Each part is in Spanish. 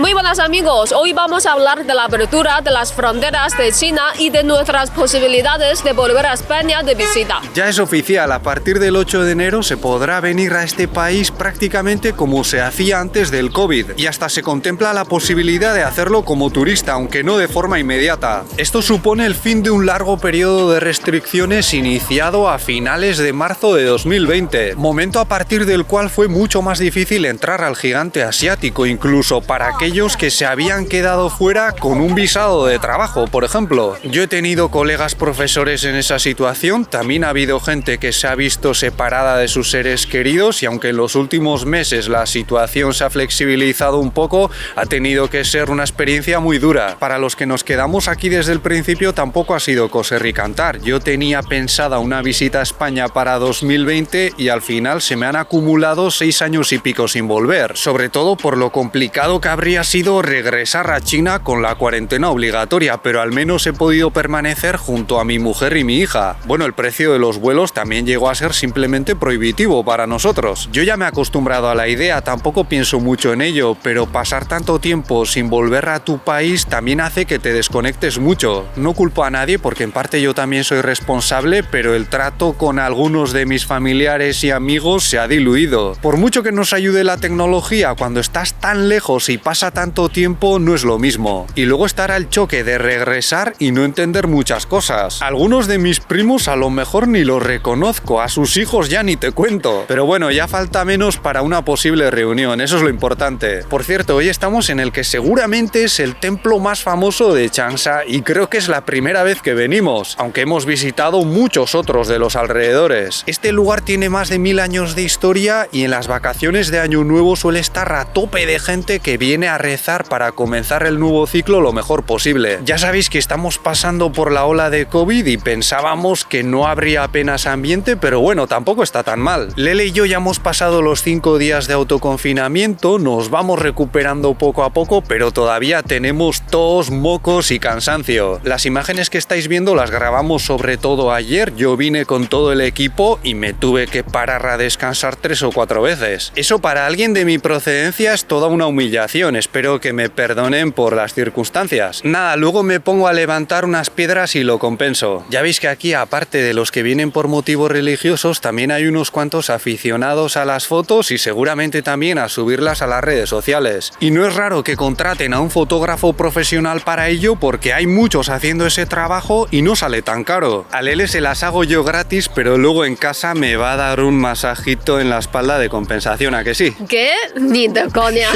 Muy buenas amigos, hoy vamos a hablar de la apertura de las fronteras de China y de nuestras posibilidades de volver a España de visita. Ya es oficial, a partir del 8 de enero se podrá venir a este país prácticamente como se hacía antes del COVID y hasta se contempla la posibilidad de hacerlo como turista, aunque no de forma inmediata. Esto supone el fin de un largo periodo de restricciones iniciado a finales de marzo de 2020, momento a partir del cual fue mucho más difícil entrar al gigante asiático, incluso para aquellos que se habían quedado fuera con un visado de trabajo, por ejemplo. Yo he tenido colegas profesores en esa situación, también ha habido gente que se ha visto separada de sus seres queridos y aunque en los últimos meses la situación se ha flexibilizado un poco, ha tenido que ser una experiencia muy dura. Para los que nos quedamos aquí desde el principio tampoco ha sido coser y cantar. Yo tenía pensada una visita a España para 2020 y al final se me han acumulado 6 años y pico sin volver, sobre todo por lo complicado que habría sido regresar a China con la cuarentena obligatoria, pero al menos he podido permanecer junto a mi mujer y mi hija. Bueno, el precio de los vuelos también llegó a ser simplemente prohibitivo para nosotros. Yo ya me he acostumbrado a la idea, tampoco pienso mucho en ello, pero pasar tanto tiempo sin volver a tu país también hace que te desconectes mucho. No culpo a nadie porque en parte yo también soy responsable, pero el trato con algunos de mis familiares y amigos se ha diluido. Por mucho que nos ayude la tecnología, cuando estás tan lejos y pasa tanto tiempo no es lo mismo. Y luego estará el choque de regresar y no entender muchas cosas. Algunos de mis primos a lo mejor ni los reconozco, a sus hijos ya ni te cuento. Pero bueno, ya falta menos para una posible reunión, eso es lo importante. Por cierto, hoy estamos en el que seguramente es el templo más famoso de Changsha y creo que es la primera vez que venimos, aunque hemos visitado muchos otros de los alrededores. Este lugar tiene más de 1000 años de historia y en las vacaciones de Año Nuevo suele estar a tope de gente que viene a rezar para comenzar el nuevo ciclo lo mejor posible. Ya sabéis que estamos pasando por la ola de COVID y pensábamos que no habría apenas ambiente, pero bueno, tampoco está tan mal. Lele y yo ya hemos pasado los 5 días de autoconfinamiento, nos vamos recuperando poco a poco, pero todavía tenemos tos, mocos y cansancio. Las imágenes que estáis viendo las grabamos sobre todo ayer, yo vine con todo el equipo y me tuve que parar a descansar 3 o 4 veces. Eso para alguien de mi procedencia es toda una humillación, espero que me perdonen por las circunstancias. Nada, luego me pongo a levantar unas piedras y lo compenso. Ya veis que aquí, aparte de los que vienen por motivos religiosos, también hay unos cuantos aficionados a las fotos y seguramente también a subirlas a las redes sociales. Y no es raro que contraten a un fotógrafo profesional para ello porque hay muchos haciendo ese trabajo y no sale tan caro. A Lele se las hago yo gratis, pero luego en casa me va a dar un masajito en la espalda de compensación, ¿a que sí? ¿Qué? Ni de coña.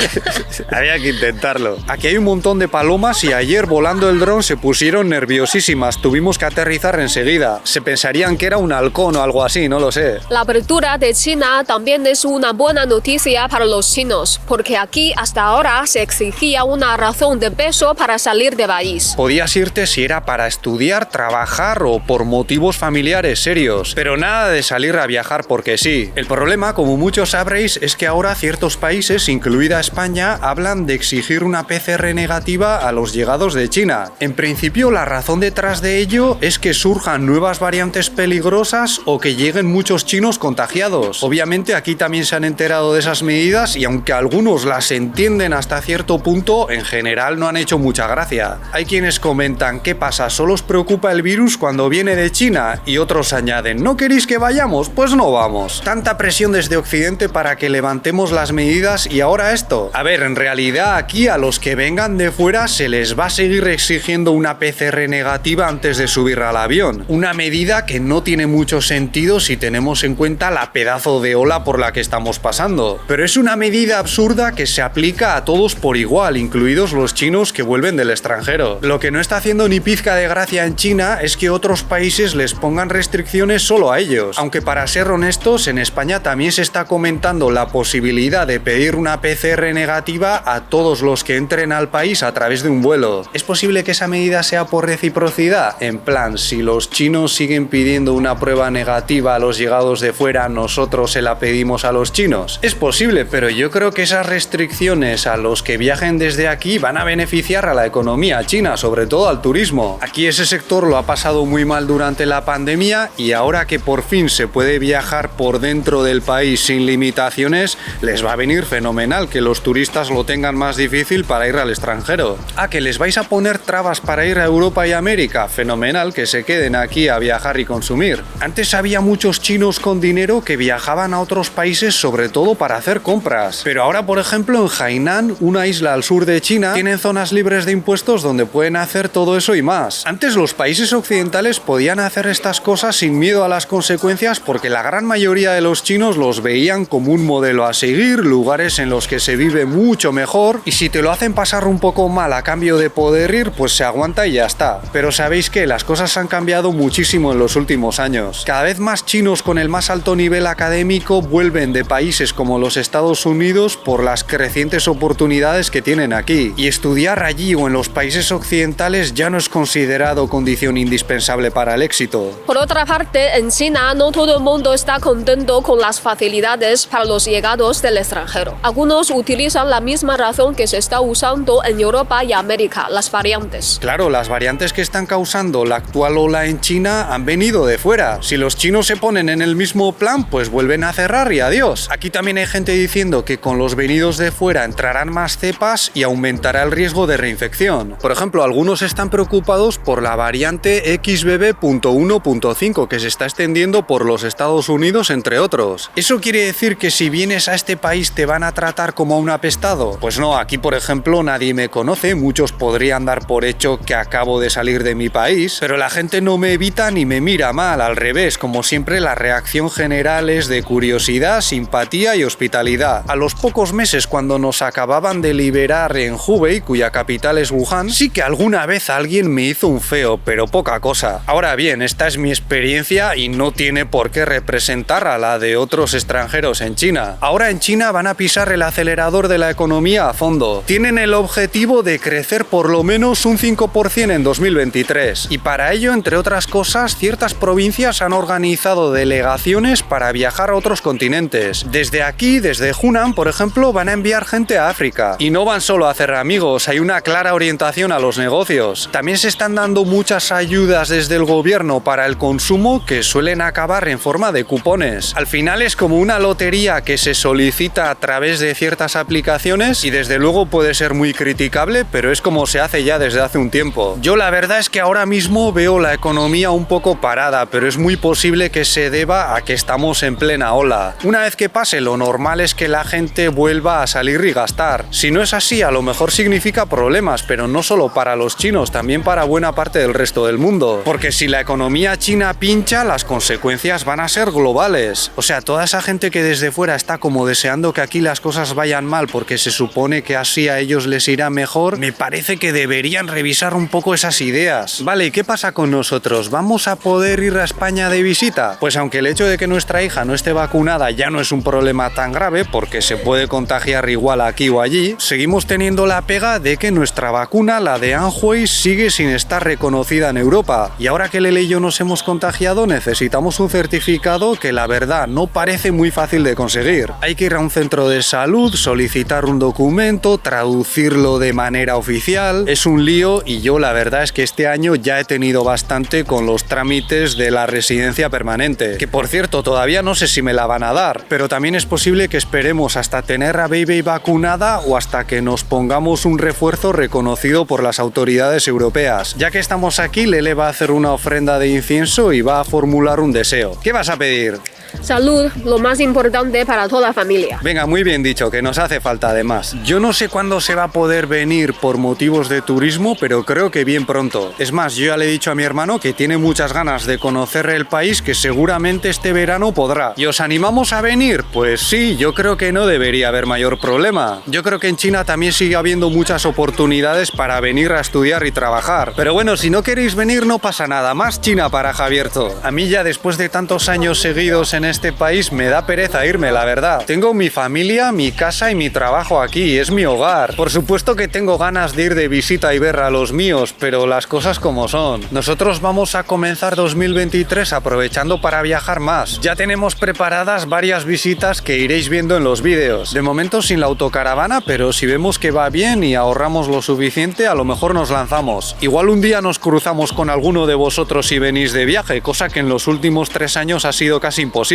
Había que intentarlo. Aquí hay un montón de palomas y ayer volando el dron se pusieron nerviosísimas. Tuvimos que aterrizar enseguida. Se pensarían que era un halcón o algo así, no lo sé. La apertura de China también es una buena noticia para los chinos, porque aquí hasta ahora se exigía una razón de peso para salir de país. Podías irte si era para estudiar, trabajar o por motivos familiares serios, pero nada de salir a viajar porque sí. El problema, como muchos sabréis, es que ahora ciertos países, incluida España, hablan de exigir una PCR negativa a los llegados de China. En principio, la razón detrás de ello es que surjan nuevas variantes peligrosas o que lleguen muchos chinos contagiados. Obviamente aquí también se han enterado de esas medidas y aunque algunos las entienden hasta cierto punto, en general no han hecho mucha gracia. Hay quienes comentan, ¿qué pasa? ¿Solo os preocupa el virus cuando viene de China? Y otros añaden, ¿no queréis que vayamos? Pues no vamos. Tanta presión desde Occidente para que levantemos las medidas y ahora esto. A ver, en realidad aquí a los que vengan de fuera se les va a seguir exigiendo una PCR negativa antes de subir al avión. Una medida que no tiene mucho sentido si tenemos en cuenta la pedazo de ola por la que estamos pasando. Pero es una medida absurda que se aplica a todos por igual, incluidos los chinos que vuelven del extranjero. Lo que no está haciendo ni pizca de gracia en China es que otros países les pongan restricciones solo a ellos. Aunque para ser honestos, en España también se está comentando la posibilidad de pedir una PCR negativa a todos los que entren al país a través de un vuelo. ¿Es posible que esa medida sea por reciprocidad? En plan, si los chinos siguen pidiendo una prueba negativa a los llegados de fuera, nosotros se la pedimos a los chinos. Es posible, pero yo creo que esas restricciones a los que viajen desde aquí van a beneficiar a la economía china, sobre todo al turismo. Aquí ese sector lo ha pasado muy mal durante la pandemia y ahora que por fin se puede viajar por dentro del país sin limitaciones, les va a venir fenomenal que los turistas lo tengan más difícil para ir al extranjero. ¿Que les vais a poner trabas para ir a Europa y América? Fenomenal, que se queden aquí a viajar y consumir. Antes había muchos chinos con dinero que viajaban a otros países sobre todo para hacer compras. Pero ahora, por ejemplo, en Hainan, una isla al sur de China, tienen zonas libres de impuestos donde pueden hacer todo eso y más. Antes los países occidentales podían hacer estas cosas sin miedo a las consecuencias porque la gran mayoría de los chinos los veían como un modelo a seguir, lugares en los que se vive mucho mejor, y si te lo hacen pasar un poco mal a cambio de poder ir, pues se aguanta y ya está. Pero sabéis que las cosas han cambiado muchísimo en los últimos años. Cada vez más chinos con el más alto nivel académico vuelven de países como los Estados Unidos por las crecientes oportunidades que tienen aquí. Y estudiar allí o en los países occidentales ya no es considerado condición indispensable para el éxito. Por otra parte, en China no todo el mundo está contento con las facilidades para los llegados del extranjero. Algunos utilizan la misma razón que se está usando en Europa y América, las variantes. Claro, las variantes que están causando la actual ola en China han venido de fuera. Si los chinos se ponen en el mismo plan, pues vuelven a cerrar y adiós. Aquí también hay gente diciendo que con los venidos de fuera entrarán más cepas y aumentará el riesgo de reinfección. Por ejemplo, algunos están preocupados por la variante XBB.1.5 que se está extendiendo por los Estados Unidos, entre otros. ¿Eso quiere decir que si vienes a este país te van a tratar como a un apestado? Pues no, aquí por ejemplo nadie me conoce, muchos podrían dar por hecho que acabo de salir de mi país, pero la gente no me evita ni me mira mal, al revés, como siempre la reacción general es de curiosidad, simpatía y hospitalidad. A los pocos meses, cuando nos acababan de liberar en Hubei, cuya capital es Wuhan, sí que alguna vez alguien me hizo un feo, pero poca cosa. Ahora bien, esta es mi experiencia y no tiene por qué representar a la de otros extranjeros en China. Ahora en China van a pisar el acelerador de la economía a fondo. Tienen el objetivo de crecer por lo menos un 5% en 2023 y para ello, entre otras cosas, ciertas provincias han organizado delegaciones para viajar a otros continentes. Desde aquí, desde Hunan, por ejemplo, van a enviar gente a África. Y no van solo a hacer amigos, hay una clara orientación a los negocios. También se están dando muchas ayudas desde el gobierno para el consumo que suelen acabar en forma de cupones. Al final es como una lotería que se solicita a través de ciertas aplicaciones y desde luego puede ser muy criticable, pero es como se hace ya desde hace un tiempo. Yo la verdad es que ahora mismo veo la economía un poco parada, pero es muy posible que se deba a que estamos en plena ola. Una vez que pase, lo normal es que la gente vuelva a salir y gastar. Si no es así, a lo mejor significa problemas, pero no solo para los chinos, también para buena parte del resto del mundo. Porque si la economía china pincha, las consecuencias van a ser globales. O sea, toda esa gente que desde fuera está como deseando que aquí las cosas vayan mal porque se supone que así a ellos les irá mejor, me parece que deberían revisar un poco esas ideas. Vale, ¿y qué pasa con nosotros? ¿Vamos a poder ir a España de visita? Pues aunque el hecho de que nuestra hija no esté vacunada ya no es un problema tan grave porque se puede contagiar igual aquí o allí, seguimos teniendo la pega de que nuestra vacuna, la de Anhui, sigue sin estar reconocida en Europa. Y ahora que Lele y yo nos hemos contagiado, necesitamos un certificado que la verdad no parece muy fácil de conseguir. Hay que ir a un centro de salud, solicitar un documento, traducirlo de manera oficial. Es un lío y yo la verdad es que este año ya he tenido bastante con los trámites de la residencia permanente. Que por cierto, todavía no sé si me la van a dar, pero también es posible que esperemos hasta tener a Baby vacunada o hasta que nos pongamos un refuerzo reconocido por las autoridades europeas. Ya que estamos aquí, Lele va a hacer una ofrenda de incienso y va a formular un deseo. ¿Qué vas a pedir? Salud, lo más importante para toda la familia. Venga, muy bien dicho, que nos hace falta además. Yo no sé cuándo se va a poder venir por motivos de turismo, pero creo que bien pronto. Es más, yo ya le he dicho a mi hermano que tiene muchas ganas de conocer el país, que seguramente este verano podrá. ¿Y os animamos a venir? Pues sí, yo creo que no debería haber mayor problema. Yo creo que en China también sigue habiendo muchas oportunidades para venir a estudiar y trabajar. Pero bueno, si no queréis venir no pasa nada, más China para Javierto. A mí ya después de tantos años seguidos en este país me da pereza irme, la verdad. Tengo mi familia, mi casa y mi trabajo aquí, es mi hogar. Por supuesto que tengo ganas de ir de visita y ver a los míos, pero las cosas como son. Nosotros vamos a comenzar 2023 aprovechando para viajar más. Ya tenemos preparadas varias visitas que iréis viendo en los vídeos. De momento sin la autocaravana, pero si vemos que va bien y ahorramos lo suficiente, a lo mejor nos lanzamos. Igual un día nos cruzamos con alguno de vosotros si venís de viaje, cosa que en los últimos 3 años ha sido casi imposible.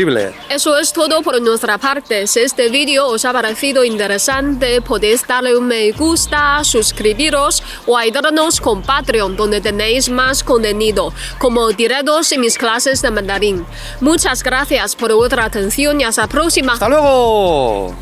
Eso es todo por nuestra parte. Si este vídeo os ha parecido interesante, podéis darle un me gusta, suscribiros o ayudarnos con Patreon, donde tenéis más contenido, como directos en mis clases de mandarín. Muchas gracias por vuestra atención y hasta la próxima. ¡Hasta luego!